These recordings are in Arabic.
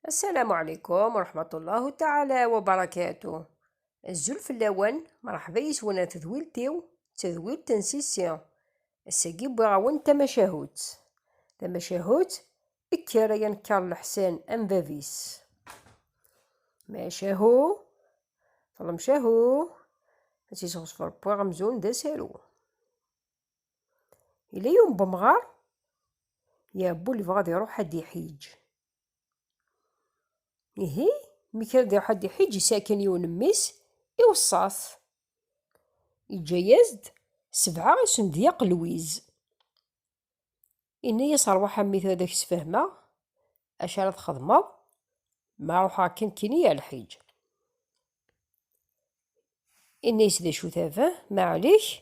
السلام عليكم ورحمة الله تعالى وبركاته. الزلف اللون مرحبا يسونا تذويل تنسيسيون الساقي بغاون تمشاهوت إكرا ينكر الحسان أم بافيس ما شاهو ظلم شاهو هاتي صفر بوغ مزون دا سارو إلا يوم بمغار يا بولي بغاد يروح هاد يحيج إهي ميكال دير حد يحيج ساكن يون ميس إوصاث يجا يزد 7 سندياق لويز إني يصار واحد ميت هذاك سفهمة أش راه تخدمض ما روحها كيني الحيج إني يسدا شو تافه معليش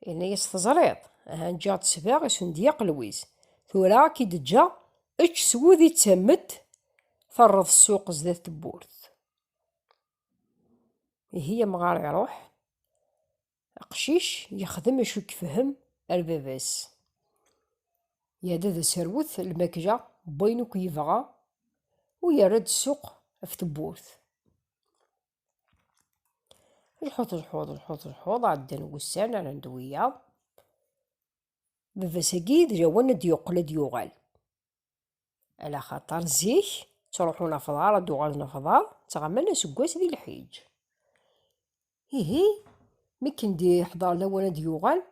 إني يستزريط هنجات 7 سندياق لويز ثورا كي دجا اتش سوذي تسمت فرض السوق زدات تبورث هي مغار يروح قشيش يخدم شو كفهم الباباس يا دادا سروث المكجة بينو كيفغا ويرد السوق في تبورث الحوض عدن وسان على ندوية بابا ساقيد جوانا ديوقلا ديوغال على خاطر زيك تروحونا فضار دوغالنا فضار تغملنا سكواس دي الحيج هي مي كندي حضار لوانا ديوغال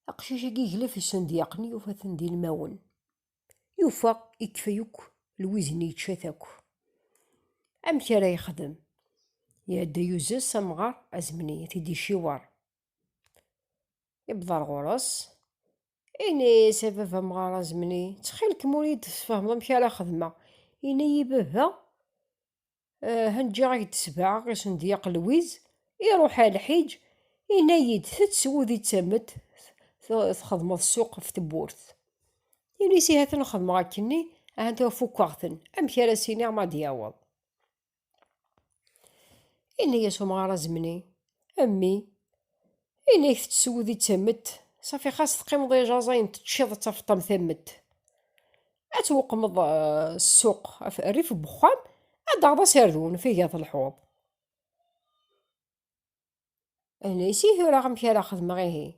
أقشيشا كي يغلف السندياقني يوفا ثندي الماون يوفا يكفيوك الويزني يتشاثاك أمك راه يخدم يا دايوزا سمغار أزمنية تيدي شوار يبدا الغرس إني سبب مغار أزمني تخيلك مولي تفهم أمك راه خدمة إني بابا هنجا غيد 7 غير سندياق لويز يروح على الحيج ينايد تسوذي تسمت تخدم السوق في تبورث يعني سي هاتن نخدم غاكني هانتا فوكاغتن أمك راه سيني ما دياوض إني يسو مغار زمني أمي إني تسوذي تسمت صافي خاص تقيم ديجا زين تشيض تفطم ثمت أتوقمض السوق الريف بخام هدا غدا ساردون فيه هذا الحوض أنا سيه راه غمشي راه خدمة غير هي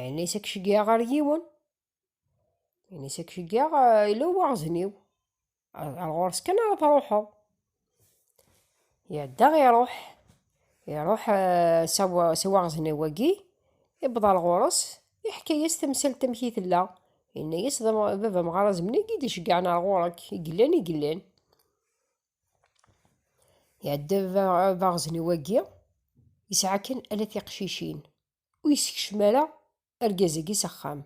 أنا ساكشي كاع غير يون أنا ساكشي كاع إلا هو غزنيو الغرس كان راه تروحو يعدا يروح سوا غزنيو واقي يبدا الغرس يحكي يستمثل تمثيل لا إن يصدم بابا مغرز مني كي يشقعنا الغورك يقلان يعدا باغزني واقي يسعى كان 3 قشيشين ويسكشمالا أرقازاكي سخام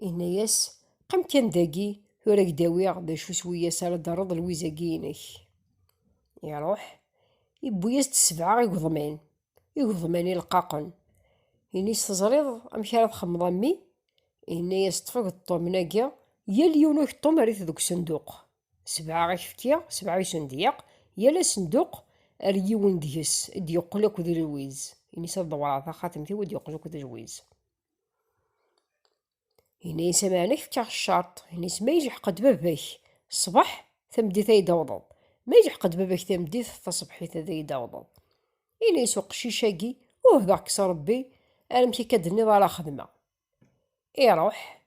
إنا ياس قم كان داقي وراك داويغ دا شو سويا سالة درض الويزاقينك يروح يبو ياس 7 يقضمان القاقن إني استزريض أمشي راه تخمض أمي إنا ياس تفوق الطومناكيا يا ليونو يحطو ريت دوك صندوق 7 غير شفتيا 7 يسندياق يا صندوق ريون ديس ديوقلك ذي الويز إني صاد دورات خاتمتي وديوقلك ذي الويز هنا يسمعنك في الشرط هنا ما يجي حقد باباك الصباح تمدي تيدوضض ما يجي حقد باباك تمدي تصبحي تيدوضض هنا يسوق شيشاكي وهذاك ربي انا مشي كدني ضال خدمه يروح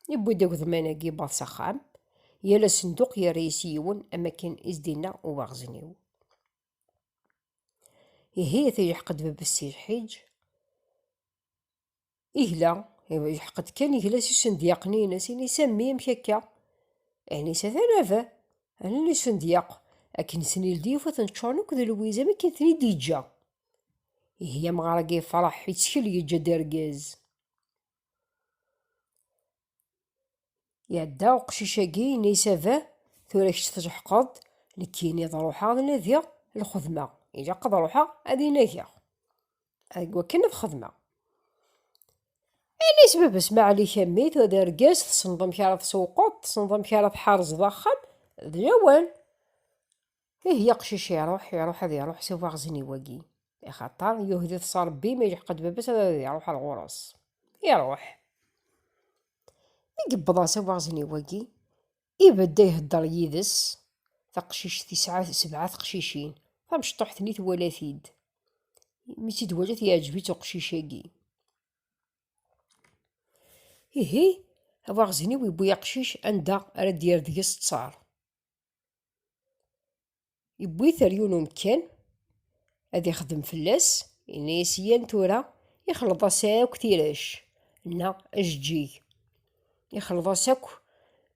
يبو يدوك ضماناكي باط سخام يا صندوق يا ريسيون اما كان ازدينا وبغزنيو هي تيجي حقد باب السي الحيج إهلا يحقد كان يهلا سندياقني ناسين يسميه مشكا يعني ثلاثة أنا اللي سندياق لكن سني لديوفة تنشانوك ذا لويزا ما كنتني ديجا هي مغارقي فرح يتشكل يجا دارقاز يعدا وقشيشاكي نيسافا ثوريكش تجحقض لكيني ضروحا ناديا الخدمة إجا قد روحا هادي ناهيا أيوا كنا الخدمة أنا سبب اسمع علي كميت هذا رقاس تصنضم كارا تسوقط تصنضم كارا تحارز ضخم ديوان هي قشيش يروح هذا يروح سوا غزني واقي خاطر يهدي تصار بي ما يحقد باباس هذا يروح الغرس يروح يقبضها سوا غزني واقي يبدا يهدر يدس تقشيش 7 تقشيشين، مشطوح ثنيت ولا ثيد، مي تيدواجات يعجبيتو قشيشاكي. إيهي هوا غزني ويبويا قشيش عندها راه دير ديس تصار، يبوي ثريون مكان هادي يخدم فلاس، يعني سيان تورا يخلط ساك تيراش لا أجدجي، يخلط ساك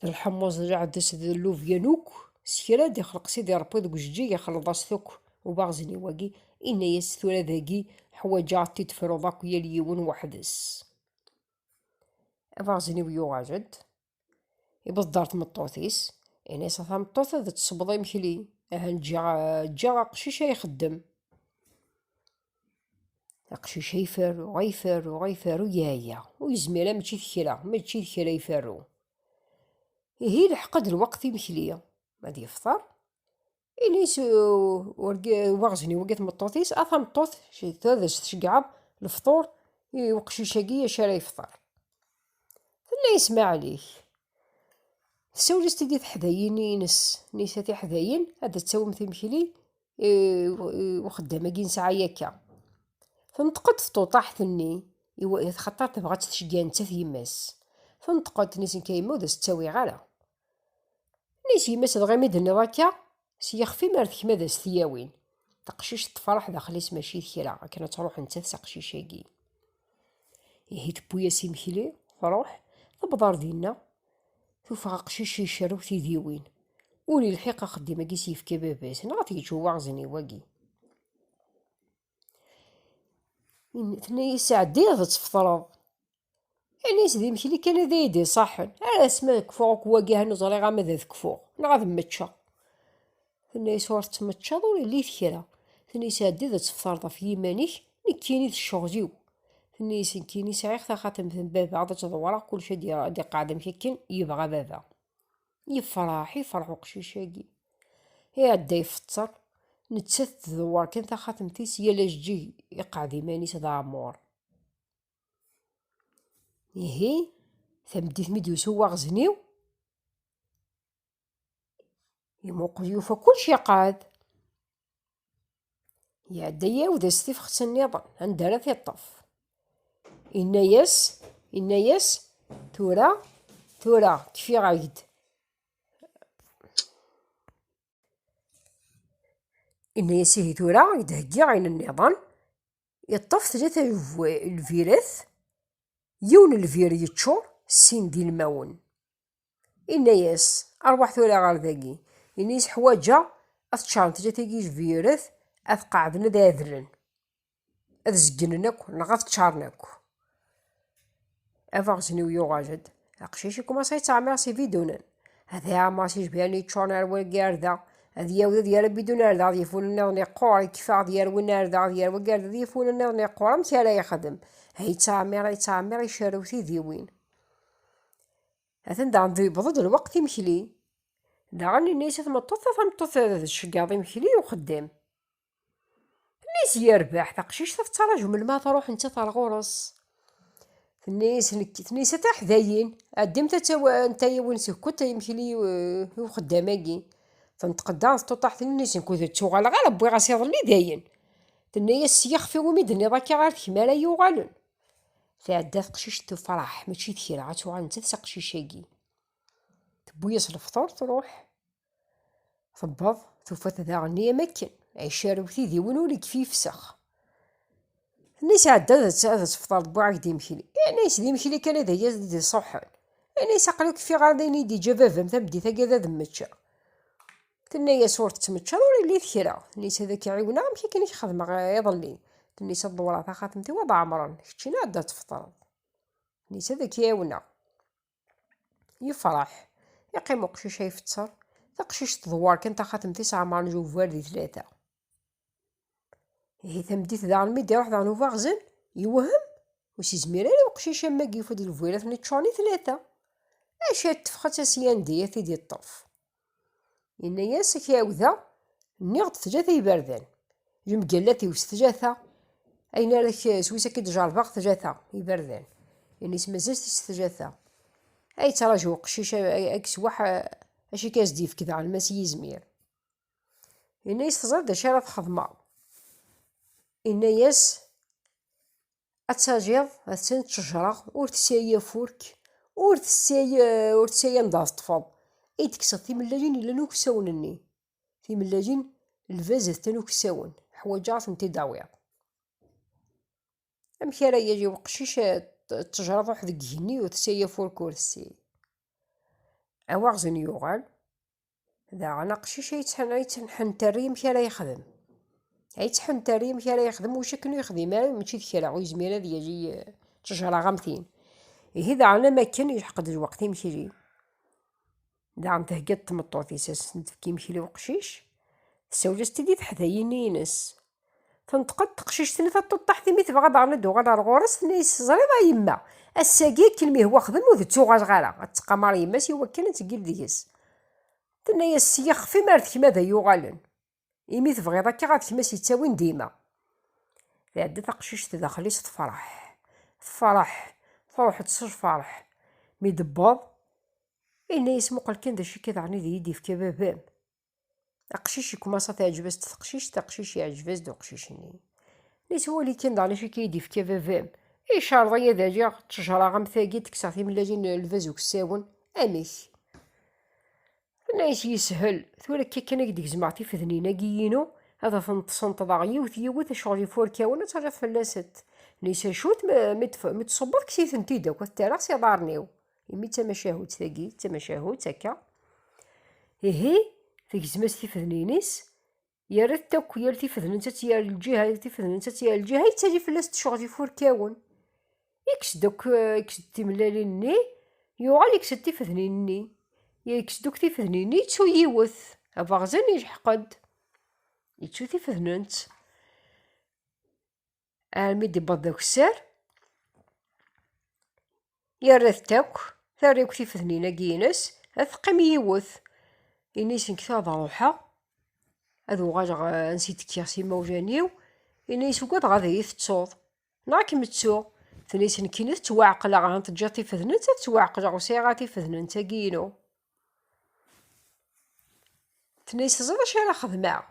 الحمص عدس اللوفيا نوك سكراد يخلق سيدي ربي دوك جدجي يخلط ثوك وباغزني واقي إنا يستورا ذاقي حوايجا تيتفرو ضاك يا ليون وحدس. باغزني ويواجد يبص دار تمطوطيس، يعني صافا مطوطة ذات تصبض يمكلي جا قشيشة يخدم، قشيشة يفارو غيفارو غيفارو يايا ويزميرا ماشي ثكرا ماشي ثكرا يفارو. هي الحقد الوقت يمكليا غادي يفطر إنيس واغزني وقت مطوطيس أثا مطوط شي ثلاث تشقعب الفطور وقشيشاكيا شارا يفطر، لا يسمع عليه تسولس تدي حذاين ينس نيساتي حذاين هذا تساوم تمشيلي وخدامة ساعة ياكا فنتقد طوطاح ثني خاطر تبغى تشقى نتا في يماس فنتقد نيسن كيما وداس تساوي غالا نيس يماس دغيا ميدني ضاكا سيخفي مارتك ماداس ثياوين تقشيش تفرح داخليس ماشي ثكرا كانت تروح نتا تسقشيشاكي. هي تبويا سيمكيلي تروح تبدار دينا شوف قشيش يشرو تيديوين ولي الحقيقة خديمة كيس يفكا باباس نعطي جوا غزني واقي ثني ساعة دير تفطرض يعني سيدي مشي كان هذا يدي صحن على اسماء كفوق واقي هانو زريغا ماذا كفوق نغاد متشا ثني صور تمتشا ولي اللي ثكرا ثني ساعة دير تفطرض في يمانيش نكيني الشغزيو ثني سنكيني ساعيخ خاتم بابا عاد تدورا كلشي دي قاعدة مشكن يبغى بابا يفرح قشيشاكي يا عدا يفطر نتسات دوار كان تا خاتمتيس يا لاجي يقعد يمانيس هذا عمور. إيهي ثمديت ميديو سوا غزنيو يموق يوفا كلشي قعد يا عدا ياود استيف خص النظام عندها في الطف إنا ياس تورا كفي غايد إن يسيه تورا يدهجي عين النظام يطف ثلاثة الفيرث يون الفير يتشور سين دي الماون إنا ياس أرواح ثورا غار ذاقي إنيس حواجة أثشان ثلاثة الفيرث أثقعدنا ذا ذلن أذزقنناك نغاث تشارناك أفاغزني ويوغاجد أقشيشي كما سيتعمر سي فيدونان هذا ما سيجبياني تشورنار والقاردة هذي ياود ديال بدون أرد غادي يفون النظني قور كيفاه ديال وين أرد غادي يروي قارد يفون النظني قور مكالا يخدم هاي تعمر يشارو ثيدي وين هذا عندي بضد الوقت يمشلي داغني نيسة ثمطوط الشقاض يمشلي وخدام الناس يربح تقشيش تفترج من ما تروح انت الغرس الناس تا حذاين قدمت نتايا وين كنت يمشلي وخداماكي فنتقدر تطاح تنيس نكون تشوغال غير بوي غاسيض لي داين تنيا السياخ في وميدني ضاكي غير كمالا يوغالن تعدات قشيش تفرح ماشي ثكرا عتوغال نتا تسقشيشاكي تبويس الفطور تروح تبض توفات ذا غنية مكن عيشارو ثيدي وين ولي كفيف سخ الناس عدات تفطر بوعك دي مشيلي يعني سيدي مشيلي كان هذا يزيد صحن يعني ساقلوك في غاردين دي جبابهم تبدي ثقا ذمتشا تنيا صورة تمتشا ولي اللي ثكرا نيس هذاك يعيونا مشي كان يخدم يظلي تنيس الدورات خاتمتي وضع عمران كتشينا عدا تفطر نيس هذاك يعاونا يفرح يقيم قشيش يفطر تقشيش تدوار كان تا خاتمتي ساعة مع نجوف واردي 3 هي ثمديت ذا الميدي روح ذا نوفا غزن يوهم وسي زميراني وقشيشة ماكي فود الفويرات نتشوني 3 أشياء تفخت سيان ديتي دي الطف إن ياسك ياوذا نيغد 3 يبردان جمقلاتي وستجاثا أين راك سويسا كي تجارباغ 3 يبردان يعني سمازلتي ستجاثا أي تراجو قشيشة أكس واحد أشي كاس ديف كذا على الماس يزمير إنايس تزرد داشي راه تخدمه. إنايس أتاجيض أتسن تشجرة ور تسايا فورك ور تسايا نضاز طفض تكسد تيملاجين إلا نوكساون تيملاجين الفاز تنوكساون حوايجات نتي داويض. أمك راه يجي وقشيش تجرد واحد الجني وتسايا فورك ور تساي أواغزن يوغال داغنا قشيش يتحنتري مشي راه يخدم يتحنتري مشي راه يخدم واش كانو يخدم ماشي دكرا ويزمير هذا يجي تجرى غامتين إيه داغنا ما كان يحقد الوقت يمشي لي داغن تهقد تمطوطي ساس كيمشي لي وقشيش تساوجس تدي تحدايني ينس تنتقد تقشيش تني تطيح تيمي تبغى داغنا دوغا دار غورس تنيس زريبه يما الساقي كلمي هو خدم وذتو غالا تقمر يما سي وكان تقيل ديس تنيا السياخ في مارت كيما ذا يوغالن إمي تبغي هكا غاد كيما سيتاوين ديما تعدى تقشيش تدخليش تفرح تروح تسج فرح مي دباض إنا يسمو كان داشي كيضعني ذي يدي في كبابام أقشيش كوماسا تعجبس تقشيش يعجبس دو قشيشني نيس هو اللي كان دعني شي كيدي في كبابام شارضية داجي تشجرة غام ثاقي تكسعتي من لاجين الفازو كساون أميك نايس يسهل ثورا كان يديك زمعتي في ذنينا كيينو هذا تنتصنت ضاغي وثيوت شغلي فوركاونا ترى فلاسات نيس شوت متصبر كسيت انتي داك التراس يضارنيو يمي تمشاهوت ثاقي تمشاهوت هكا هي في زماس تيفذنينيس يا ريت تاك يا تيفذن انت تيا الجهه تيفذن انت تيا الجهه يتاجي فلاس شغلي فوركاون يكس دوك يكس تيملاليني يوغال يكس تيفذنيني يكس دوك تيفذنيني تو يوث افاغزن يحقد يتشو تيفذننت الميدي بداك السار يا ريت تاك ثاريك تيفذنينا كينس اثقم يوث إنيس نكثر روحها هذو غاجا نسيت كياسي موجانيو إنيس وقاد غادي يتصوض ناك متسو تنيس نكينت توعقل غان تجاتي فذنت توعقل غوسي غاتي فذنت كينو تنيس زاد اش راه خدمه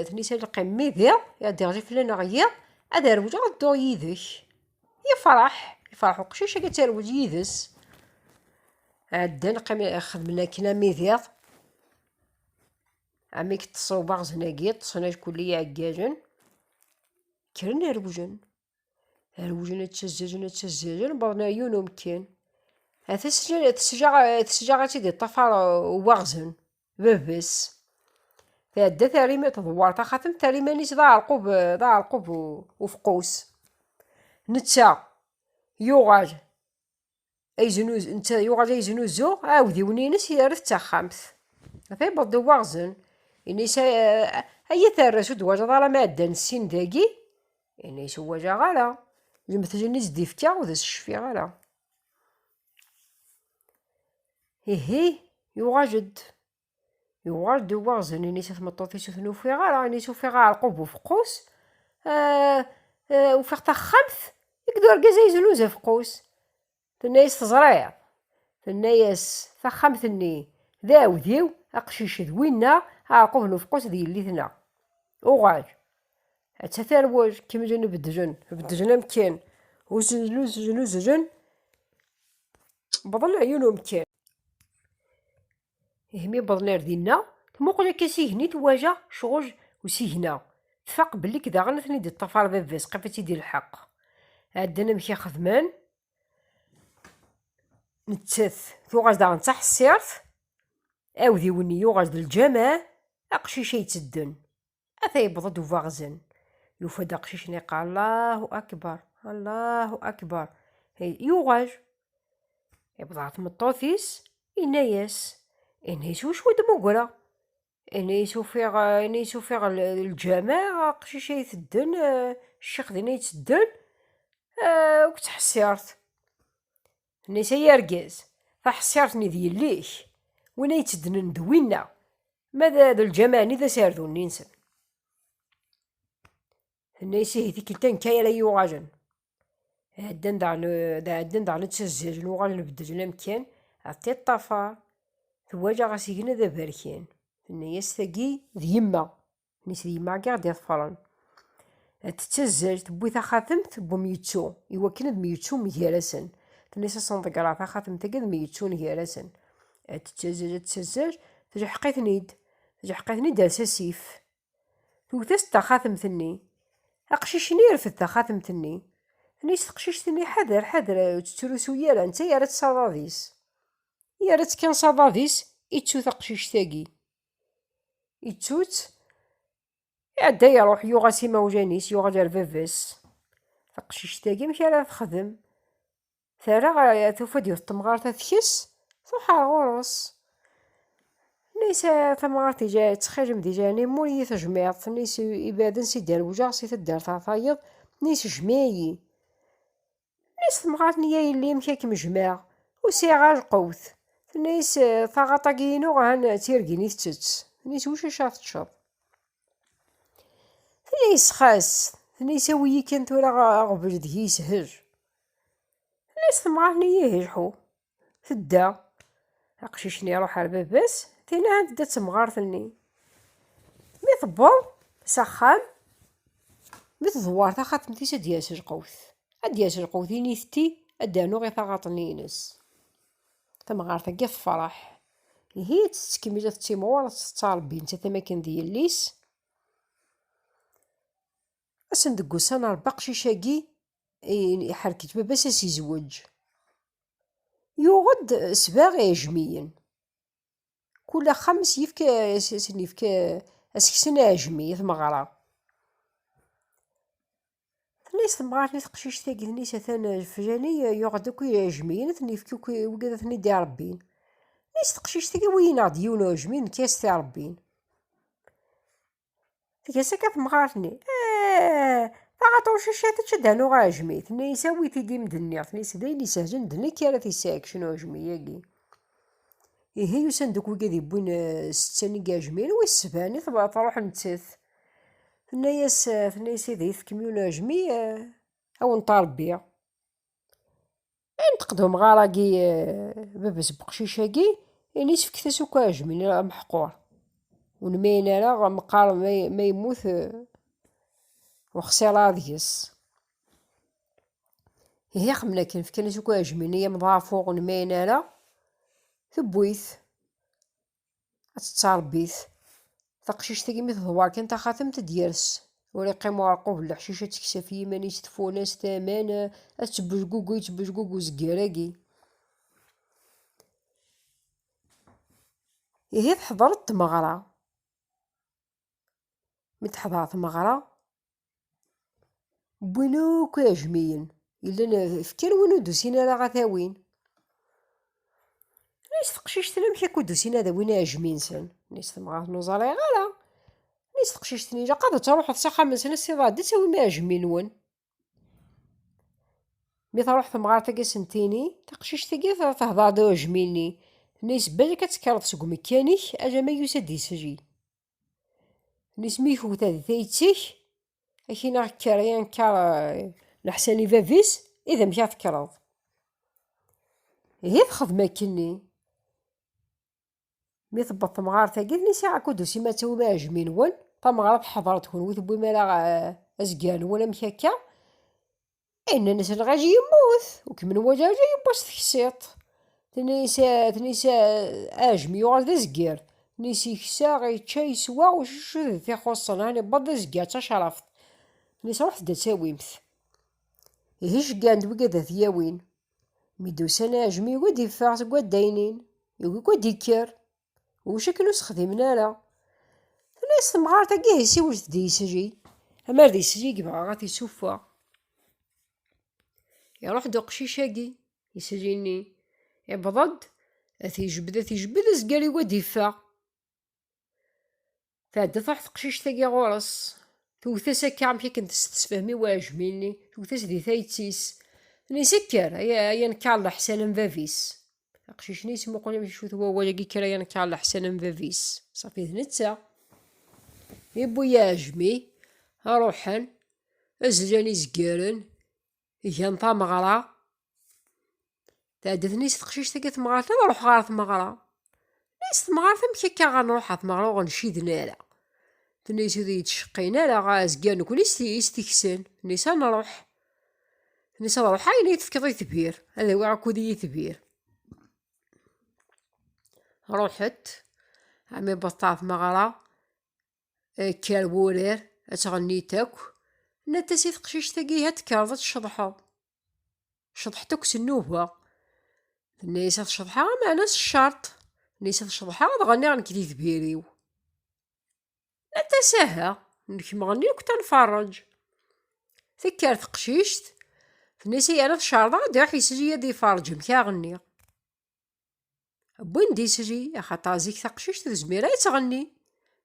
تنيس القمي ذا يا ديرجي فلان غيا هذا روجا غدو يدك يفرح وقشيش كتروج يدس عدنا قمي خدمنا كنا ميذيض عميك تصوباغ زناقية تصناج كلية عكاجن كرنا روجن تسزاجن بعضنا يونو مكان هذا تسجا تيدي طفر واغزن بابس تعدى ثاريمة تضوار تخاتم ثاريمة نيس ضاع القوب وفقوس نتا يوغاج اي زنوز نتا يوغاج اي زنوزو عاودي ونينس يعرف تخامث هذا يبدو واغزن إنيس هيا ثارسو دواجا ضالا مادة نسين داكي إنيس واجا غالا المثل نيس ديفكا وذا الشفي غالا هي يواجد واغزن إنيس تمطوطي سثنو في غالا إنيس في غالا القوب وفقوس وفيق تخمث يقدر كازا يزلوزا فقوس تنايس تزريع تنايس تخمثني ذا وذيو أقشيش ذوينا عاقوب نفقوس ذي الليثنا أوغاج حتى ثارواج كيما جا بدجن مكان وزنوزجن بضل عيونو مكان يهمي بضلنا ردينا تموقع كاسيهني تواجه شغل وسيهنا تفاق بلي كدا غنثني دي الطفار باباس قفتي ديال الحق عندنا مشي خدمان نتث ثوغاج دا نصح السيرف أودي وني يوغاج الجامع أقشيش يتسدن أثا يبضد وفاغزن يوفد أقشيش قال الله أكبر يوغاج يبضعت مطوثيس إنايس وشو دموقرا إنايسو فيغ الجامع أقشيش يتسدن الشيخ دينا يتسدن وكتحسيرت نيسا يرقز فحسيرتني ذي الليش وين يتسدن ندوينا ماذا ذا الجماني ذا ساردو ننسى النايسي هذيك التان كايا لا يوغاجن عدن دعنا تسزاجن وغال نبدل مكان عطي الطفا ثواجا غاسيقنا ذا باركين النايس ثاقي ذي يما نيس ديما كاع دي طفرن. تتزل تبوي تخاتمت بوميتشو يوكن ميتشو مجالسن. تنيس صندقرا تخاتمت كد ميتشو نجالسن. تتزل تجحقيتني دارس سيف. توتس تخاتمتني. أقشيشني رفد تخاتمتني. نيس تقشيشتني حذر تتروسو يالا نتا يا رات صداديس. يا رات كان صداديس يتسو تقشيش تاقي. يتسوت يعدا يروح يوغا سيما وجانيس يوغا جال فافاس. تقشيش تاقي مشي راه تخدم. ثارا توفى ديال التمغار تتكس تروح على الغروس. نيس تمغارتي جا تخرج ديجاني موري تجميط نيس يبادن سيدي الوجع سي تدار تعطايض نيس جمايي. نيس تمغارتني يا اللي مشاك مجمع وسيغاج قوث. نيس طاغاطاكينو غان تيركيني تتس. نيس وش شاف تشرب. نيس خاس نيس ويي كان تورا غبر دهي سهر. نيس تمغارتني يهجحو تدا أقشيشني روح على باباس تينا عند دا تمغارتني مي طبل سخان مي تضوار تخاتمتيس دياس القوث دياس القوث نيثتي أدانو غي تغاطني ينس تمغارتا كي فرح هي تسكمي جات تيمور تتصالبي نتا تماكن دياليس أسندقو سنة البقشيشاكي يحركت باباس يزوج يوغد سباغ يجميين كل خمس يفكا يفكا أسكسنا عجمي ثمغرا. نيس تمغارتني تقشيش تاقي نيس ثان فجاني يغدا كي عجميين ثني فكو وكذا ثني دي ربين. نيس تقشيش تاقي وين غاد يونو عجمين كاس تاع ربين. تكاسا كتمغارتني تاغاطو شاشات تشدانو غا عجمي ثني يساوي تيدي مدني ثني سداي لي سهجن دني كي تيساك شنو عجمي ياكي. هي يوسان دوك وكادي بوين ستاني كاجمين والسباني تروح نتث ثناياس سيدي تكميون عجمي أو نطالبيا نتقدم غاراكي باباس بقشيشاكي نيس فكتاسو كاجمين محقور ونمين راه مقار ما يموت وخسير ديس. هي خمنا كان فكناسو كاجمين هي مضافوغ ونمين راه تبويث تتصربيث تقشيش تاقي مي تضوار كان تخاتمت ديالس ولا يقيمو عرقوب الحشيشة تكسا في يمانيس تفوناس تامان تبجقوقو يتبجقوقو زكاراكي. هي تحضرت تمغرا مي تحضر تمغرا بوينو كاجميين إلا فكان وينو دوسينا راه غاثاوين. نيس تقشيش تنا مشا كو دوسينا ذا وين عجمين سن نيس تمغرا نوزالي غالا نيس تقشيشتني جا قادر تروح تسخا من سنة السيضاد تساوي ما عجمين ون. مي تروح تمغارتا سنتيني تقشيش تاقي تهضر دو عجميني نيس بالك كتكرض سوق مكانيك أجا ما يوسد يسجي. نيس ميفوت هادي تايتيك أكينا كاريان كار لحساني فافيس إذا مشا تكرض. هي تخدم كني مي تبط تمغارتا نيس عاكو دوسي ما تسوي ما عجمين ون تمغارا حضرت هون وتبوي مالا أزقان ولا مشاكا إن الناس اللي غاجي يموت وكمن هو جا يباس تكسيط تنيسا أجمي يغاد زقير نيسي كسا غيتشا يسوا وشو في خصنا هاني بض زقير تشرفت نيسا روح دا تساويمث. هيش كان دوكا ثياوين ميدوسانا أجمي ودي فاغ قد داينين يوكي قد يكر وشكلو سخدمنا لا ناس تمغارتا كيه يسيوش دي سجي أما دي سجي كيبغا غاتي سوفا يروح دو قشيشاكي يسجيني يبضد تيجبد زقاري وديفا فعدا طاح تقشيش تاقي غورس توثاس هكا عمشي كنت تستفهمي واجميني توثاس دي ثايتيس نسكر يا نكال حسن مفافيس قشيش نيس مقولي مش شو هو ولا كرا يا نكال حسن مفافيس صافي ذنتا يبو ياجمي اروحن ازجاني زقارن يان طامغرا تعدت نيس تقشيش تاقي تمغارتا نروح غار تمغرا نيس تمغارتا مشي كا غنروح تمغرا وغنشيد نالا تنيس ذي يتشقين على غاز كان كل يستكسن نيسا نروح عيني يتفكض يتبير هذا هو عكودي يتبير. روحت عمي بطاط مغرى كال وورير اتغني تاك نتاسي تقشيش تاقيها تكرضت شطحتك سنوبة نيسا تشطحها مع ناس الشرط نيسا تشطحها تغني عن كدي تبيريو نتاساها نك مغني وكنت نفرج ثكرت قشيشت نيسي انا تشارضة غادي راح يسجي يدي فرج مكا غني بوين دي سجي يا خاطر زيك تقشيش تزميرة يتغني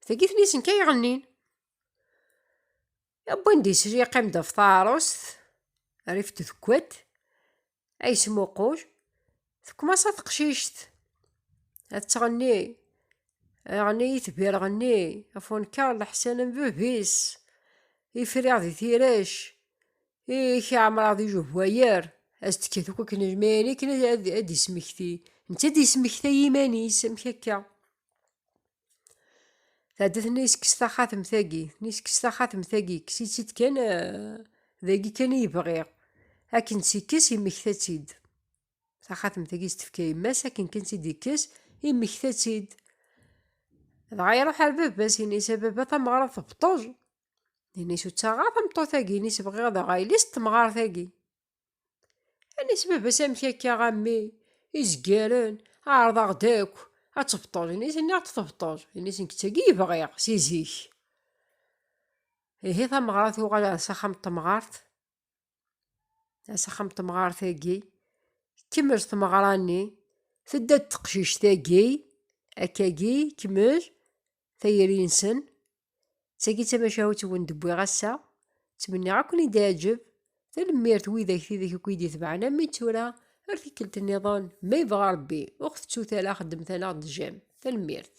ثقيت نيسن كي يغنين يا بوين دي سجي قيم دفطاروس عرفت ثكوت اي سموقوش ثكما تقشيشت تغني غني يتبير غني افون كارل حسن بوبيس يفريغ ذي ثيراش كي عمر غادي يجوه بواير استكيت كون نجماني كنا ادي سمكتي انت دي سمكتي يماني سمك هكا ثادث نيسكس خاتم ثاقي كسيتيت كان ذاقي كان يبغي هاكن سيكس يمكتاتيد خاتم ثاقي ستفكا يماس هاكن كان سيديكس يمكتاتيد دغا يروح الباب باس ينيس بابا تمغرا تبطوج ينيسو تاغا تمطو ثاقي نيس بغي غدا غايليس تمغار ثاقي ينيس بابا سامك هكا غامي يزقارن عارض غداك هتبطوج ينيس اني غتبطوج ينيس نكتاقي يبغي سيزيك هي تمغرا ثوغا على سخام تمغارت سخام تمغار ثاقي كمج تمغراني تدا تقشيش ثاقي أكاكي كمج ثيرينسن تاقي تماشاوت وندبوي غاسا تمني غاكون يداجب تلميرت ويداك ذاك كويدي تبعنا ميتورا ارثي كلت النظام ما يبغى ربي اخت تالا خدمت انا الجام تلميرت.